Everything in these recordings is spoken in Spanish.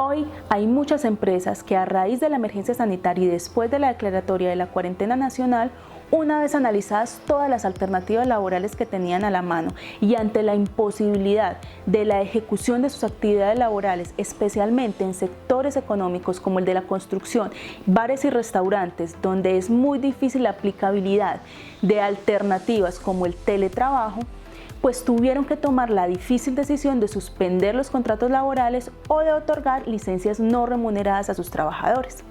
Hoy hay muchas empresas que a raíz de la emergencia sanitaria y después de la declaratoria de la cuarentena nacional, una vez analizadas todas las alternativas laborales que tenían a la mano y ante la imposibilidad de la ejecución de sus actividades laborales, especialmente en sectores económicos como el de la construcción, bares y restaurantes, donde es muy difícil la aplicabilidad de alternativas como el teletrabajo, pues tuvieron que tomar la difícil decisión de suspender los contratos laborales o de otorgar licencias no remuneradas a sus trabajadores.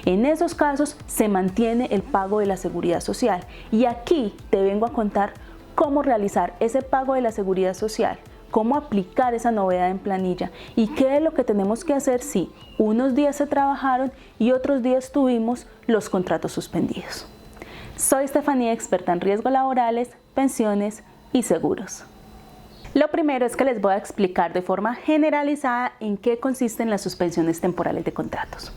En esos casos se mantiene el pago de la seguridad social y aquí te vengo a contar cómo realizar ese pago de la seguridad social, cómo aplicar esa novedad en planilla y qué es lo que tenemos que hacer si unos días se trabajaron y otros días tuvimos los contratos suspendidos. Soy Estefanía, experta en riesgos laborales, pensiones y seguros. Lo primero es que les voy a explicar de forma generalizada en qué consisten las suspensiones temporales de contratos.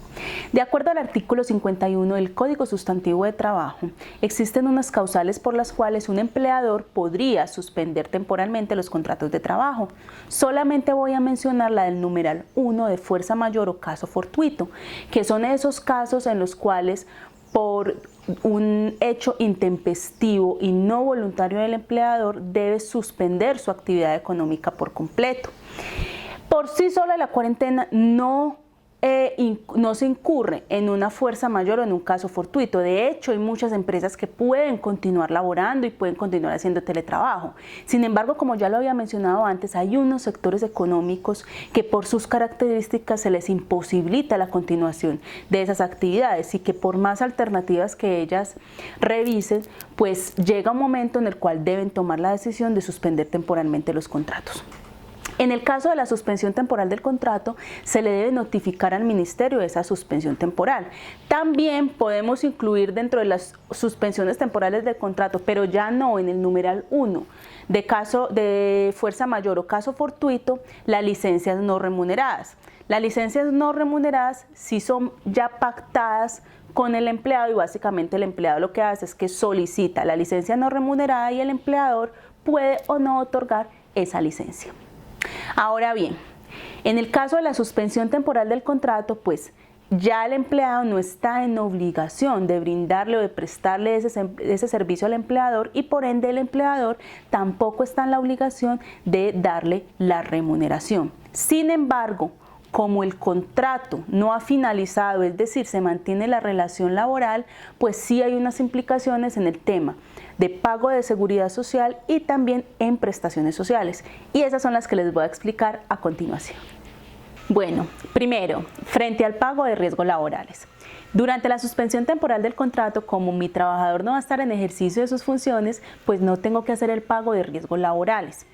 De acuerdo al artículo 51 del Código Sustantivo de Trabajo, existen unas causales por las cuales un empleador podría suspender temporalmente los contratos de trabajo. Solamente voy a mencionar la del numeral 1 de fuerza mayor o caso fortuito, que son esos casos en los cuales por un hecho intempestivo y no voluntario del empleador debe suspender su actividad económica por completo. Por sí sola la cuarentena no se incurre en una fuerza mayor o en un caso fortuito. De hecho, hay muchas empresas que pueden continuar laborando y pueden continuar haciendo teletrabajo. Sin embargo, como ya lo había mencionado antes, hay unos sectores económicos que por sus características se les imposibilita la continuación de esas actividades y que por más alternativas que ellas revisen, pues llega un momento en el cual deben tomar la decisión de suspender temporalmente los contratos. En el caso de la suspensión temporal del contrato, se le debe notificar al ministerio de esa suspensión temporal. También podemos incluir dentro de las suspensiones temporales del contrato, pero ya no en el numeral 1, de caso de fuerza mayor o caso fortuito, las licencias no remuneradas. Las licencias no remuneradas sí son ya pactadas con el empleado y básicamente el empleado lo que hace es que solicita la licencia no remunerada y el empleador puede o no otorgar esa licencia. Ahora bien, en el caso de la suspensión temporal del contrato, pues ya el empleado no está en obligación de brindarle o de prestarle ese servicio al empleador y por ende el empleador tampoco está en la obligación de darle la remuneración. Sin embargo, como el contrato no ha finalizado, es decir, se mantiene la relación laboral, pues sí hay unas implicaciones en el tema de pago de seguridad social y también en prestaciones sociales. Y esas son las que les voy a explicar a continuación. Bueno, primero, frente al pago de riesgos laborales. Durante la suspensión temporal del contrato, como mi trabajador no va a estar en ejercicio de sus funciones, pues no tengo que hacer el pago de riesgos laborales.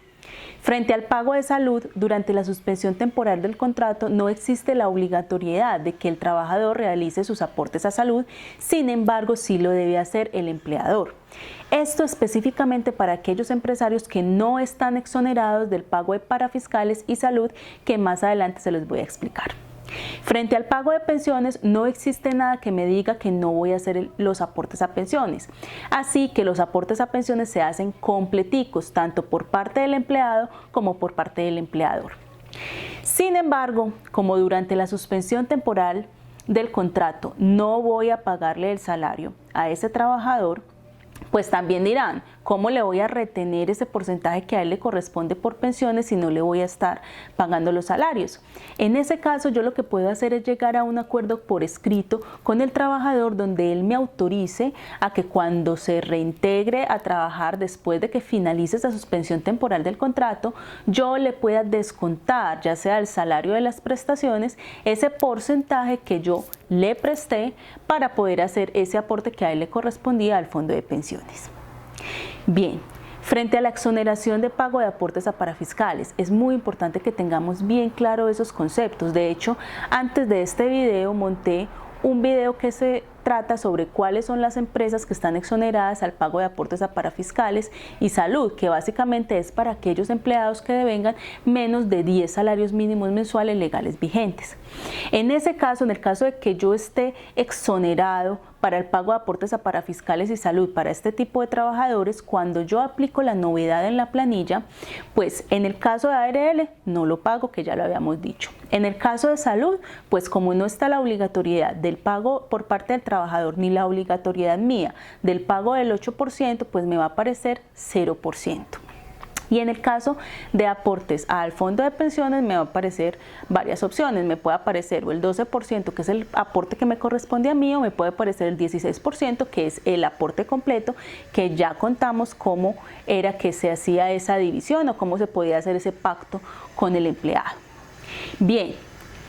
Frente al pago de salud, durante la suspensión temporal del contrato no existe la obligatoriedad de que el trabajador realice sus aportes a salud, sin embargo sí lo debe hacer el empleador. Esto específicamente para aquellos empresarios que no están exonerados del pago de parafiscales y salud, que más adelante se los voy a explicar. Frente al pago de pensiones, no existe nada que me diga que no voy a hacer los aportes a pensiones. Así que los aportes a pensiones se hacen completicos, tanto por parte del empleado como por parte del empleador. Sin embargo, como durante la suspensión temporal del contrato no voy a pagarle el salario a ese trabajador, pues también dirán, ¿cómo le voy a retener ese porcentaje que a él le corresponde por pensiones si no le voy a estar pagando los salarios? En ese caso, yo lo que puedo hacer es llegar a un acuerdo por escrito con el trabajador donde él me autorice a que cuando se reintegre a trabajar después de que finalice esa suspensión temporal del contrato, yo le pueda descontar, ya sea el salario de las prestaciones, ese porcentaje que yo le presté para poder hacer ese aporte que a él le correspondía al fondo de pensiones. Bien, frente a la exoneración de pago de aportes a parafiscales, es muy importante que tengamos bien claro esos conceptos. De hecho, antes de este video monté un video que se trata sobre cuáles son las empresas que están exoneradas al pago de aportes a parafiscales y salud, que básicamente es para aquellos empleados que devengan menos de 10 salarios mínimos mensuales legales vigentes. En ese caso, en el caso de que yo esté exonerado para el pago de aportes a parafiscales y salud para este tipo de trabajadores, cuando yo aplico la novedad en la planilla, pues en el caso de ARL no lo pago, que ya lo habíamos dicho. En el caso de salud, pues como no está la obligatoriedad del pago por parte del trabajador ni la obligatoriedad mía del pago del 8%, pues me va a aparecer 0%. Y en el caso de aportes al fondo de pensiones me va a aparecer varias opciones. Me puede aparecer o el 12%, que es el aporte que me corresponde a mí, o me puede aparecer el 16%, que es el aporte completo, que ya contamos cómo era que se hacía esa división o cómo se podía hacer ese pacto con el empleado. Bien.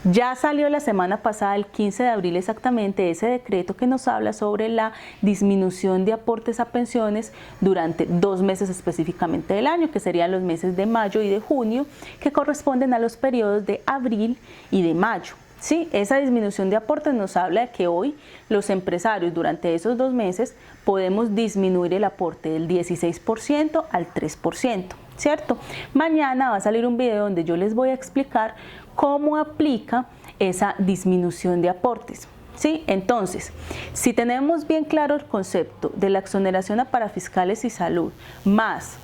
Ya salió la semana pasada, el 15 de abril exactamente, ese decreto que nos habla sobre la disminución de aportes a pensiones durante 2 meses específicamente del año, que serían los meses de mayo y de junio, que corresponden a los periodos de abril y de mayo. Sí, esa disminución de aportes nos habla de que hoy los empresarios durante esos 2 meses podemos disminuir el aporte del 16% al 3%, ¿cierto? Mañana va a salir un video donde yo les voy a explicar cómo aplica esa disminución de aportes. ¿Sí? Entonces, si tenemos bien claro el concepto de la exoneración a parafiscales y salud, más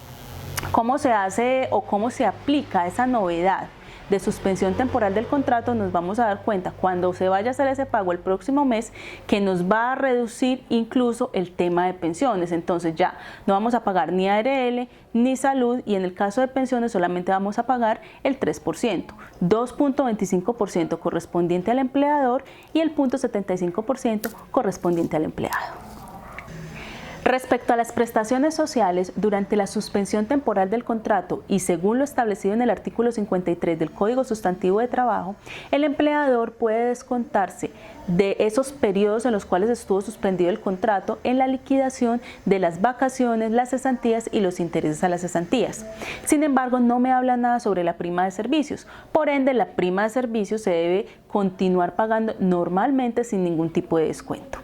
cómo se hace o cómo se aplica esa novedad de suspensión temporal del contrato, nos vamos a dar cuenta cuando se vaya a hacer ese pago el próximo mes que nos va a reducir incluso el tema de pensiones. Entonces ya no vamos a pagar ni ARL ni salud, y en el caso de pensiones solamente vamos a pagar el 3%, 2.25% correspondiente al empleador y el 0.75% correspondiente al empleado. Respecto a las prestaciones sociales, durante la suspensión temporal del contrato y según lo establecido en el artículo 53 del Código Sustantivo de Trabajo, el empleador puede descontarse de esos periodos en los cuales estuvo suspendido el contrato en la liquidación de las vacaciones, las cesantías y los intereses a las cesantías. Sin embargo, no me habla nada sobre la prima de servicios. Por ende, la prima de servicios se debe continuar pagando normalmente sin ningún tipo de descuento.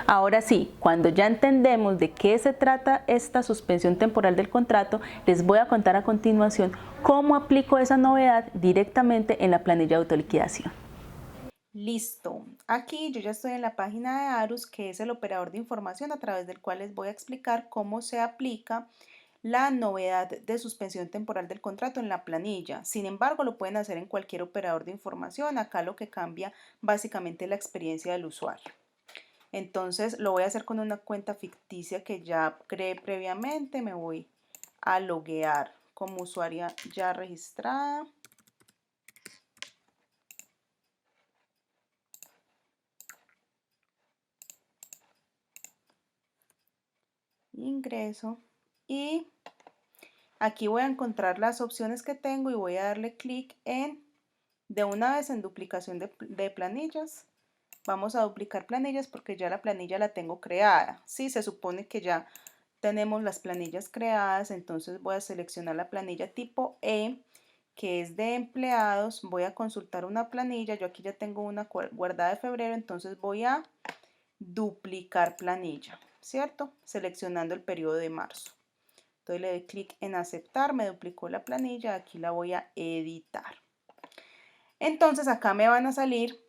Ahora sí, cuando ya entendemos de qué se trata esta suspensión temporal del contrato, les voy a contar a continuación cómo aplico esa novedad directamente en la planilla de autoliquidación. Listo, aquí yo ya estoy en la página de ARUS, que es el operador de información a través del cual les voy a explicar cómo se aplica la novedad de suspensión temporal del contrato en la planilla. Sin embargo, lo pueden hacer en cualquier operador de información. Acá lo que cambia básicamente es la experiencia del usuario. Entonces lo voy a hacer con una cuenta ficticia que ya creé previamente. Me voy a loguear como usuaria ya registrada. Ingreso y aquí voy a encontrar las opciones que tengo y voy a darle clic en de una vez en duplicación de planillas. Vamos a duplicar planillas porque ya la planilla la tengo creada. Sí, se supone que ya tenemos las planillas creadas, entonces voy a seleccionar la planilla tipo E, que es de empleados. Voy a consultar una planilla. Yo aquí ya tengo una guardada de febrero, entonces voy a duplicar planilla, ¿cierto? Seleccionando el periodo de marzo. Entonces le doy clic en aceptar, me duplicó la planilla, aquí la voy a editar. Entonces acá me van a salir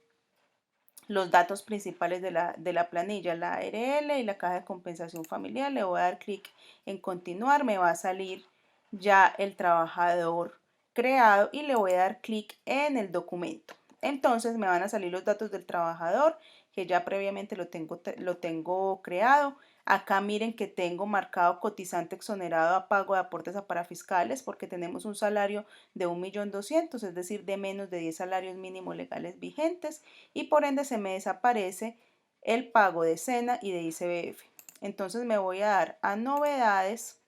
los datos principales de la planilla, la ARL y la caja de compensación familiar. Le voy a dar clic en continuar, me va a salir ya el trabajador creado y le voy a dar clic en el documento. Entonces me van a salir los datos del trabajador que ya previamente lo tengo creado. Acá miren que tengo marcado cotizante exonerado a pago de aportes a parafiscales porque tenemos un salario de 1.200.000, es decir, de menos de 10 salarios mínimos legales vigentes, y por ende se me desaparece el pago de SENA y de ICBF. Entonces me voy a dar a novedades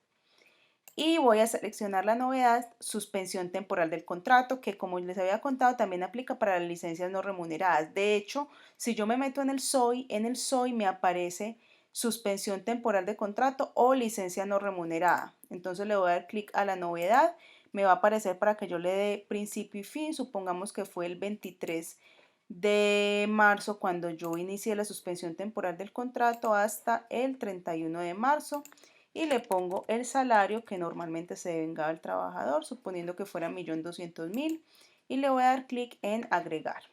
y voy a seleccionar la novedad suspensión temporal del contrato, que como les había contado también aplica para las licencias no remuneradas. De hecho, si yo me meto en el SOI me aparece suspensión temporal de contrato o licencia no remunerada. Entonces le voy a dar clic a la novedad, me va a aparecer para que yo le dé principio y fin. Supongamos que fue el 23 de marzo cuando yo inicié la suspensión temporal del contrato hasta el 31 de marzo. Y le pongo el salario que normalmente se devengaba el trabajador, suponiendo que fuera 1.200.000, y le voy a dar clic en agregar.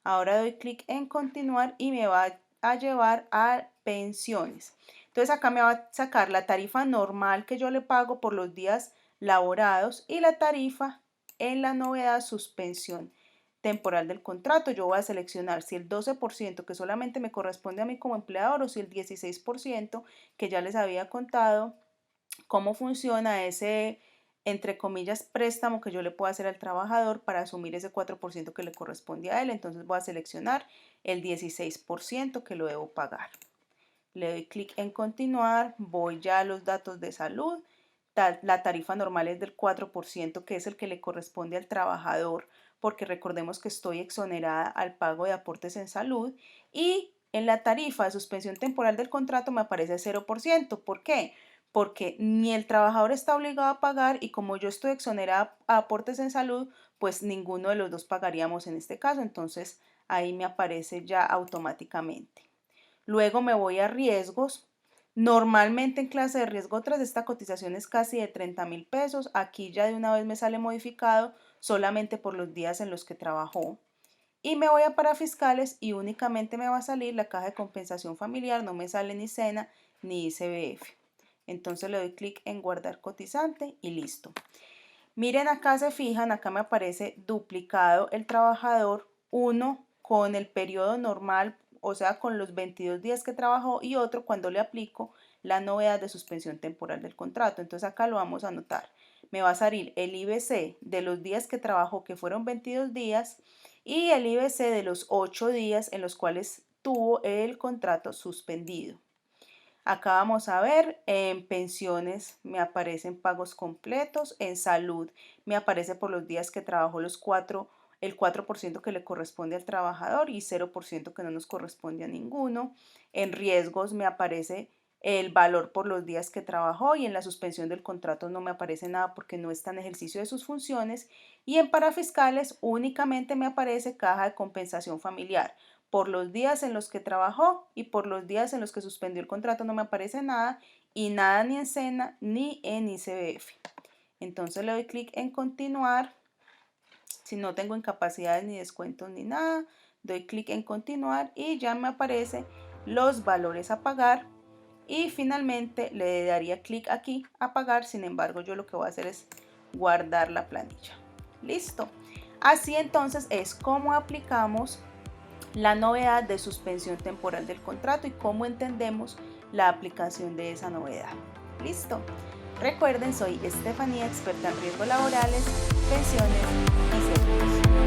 Ahora doy clic en continuar y me va a llevar a pensiones. Entonces acá me va a sacar la tarifa normal que yo le pago por los días laborados y la tarifa en la novedad suspensión temporal del contrato. Yo voy a seleccionar si el 12% que solamente me corresponde a mí como empleador o si el 16% que ya les había contado cómo funciona ese, entre comillas, préstamo que yo le puedo hacer al trabajador para asumir ese 4% que le corresponde a él. Entonces voy a seleccionar el 16% que lo debo pagar. Le doy clic en continuar, voy ya a los datos de salud. La tarifa normal es del 4%, que es el que le corresponde al trabajador, porque recordemos que estoy exonerada al pago de aportes en salud. Y en la tarifa de suspensión temporal del contrato me aparece 0%. ¿Por qué? Porque ni el trabajador está obligado a pagar y como yo estoy exonerada a aportes en salud, pues ninguno de los dos pagaríamos en este caso. Entonces ahí me aparece ya automáticamente. Luego me voy a riesgos. Normalmente en clase de riesgo 3 esta cotización es casi de 30.000 pesos. Aquí ya de una vez me sale modificado solamente por los días en los que trabajó. Y me voy a parafiscales y únicamente me va a salir la caja de compensación familiar. No me sale ni SENA ni ICBF. Entonces le doy clic en guardar cotizante y listo. Miren acá, se fijan, acá me aparece duplicado el trabajador, uno con el periodo normal, o sea, con los 22 días que trabajó y otro cuando le aplico la novedad de suspensión temporal del contrato. Entonces acá lo vamos a anotar. Me va a salir el IBC de los días que trabajó, que fueron 22 días, y el IBC de los 8 días en los cuales tuvo el contrato suspendido. Acá vamos a ver, en pensiones me aparecen pagos completos, en salud me aparece por los días que trabajó el 4% que le corresponde al trabajador y 0% que no nos corresponde a ninguno. En riesgos me aparece el valor por los días que trabajó y en la suspensión del contrato no me aparece nada porque no está en ejercicio de sus funciones. Y en parafiscales únicamente me aparece caja de compensación familiar. Por los días en los que trabajó y por los días en los que suspendió el contrato no me aparece nada y nada ni en SENA ni en ICBF. Entonces le doy clic en continuar. Si no tengo incapacidades ni descuentos ni nada, doy clic en continuar y ya me aparecen los valores a pagar y finalmente le daría clic aquí a pagar. Sin embargo, yo lo que voy a hacer es guardar la planilla. Listo. Así entonces es como aplicamos la novedad de suspensión temporal del contrato y cómo entendemos la aplicación de esa novedad. Listo. Recuerden, soy Estefanía, experta en riesgos laborales, pensiones y seguros.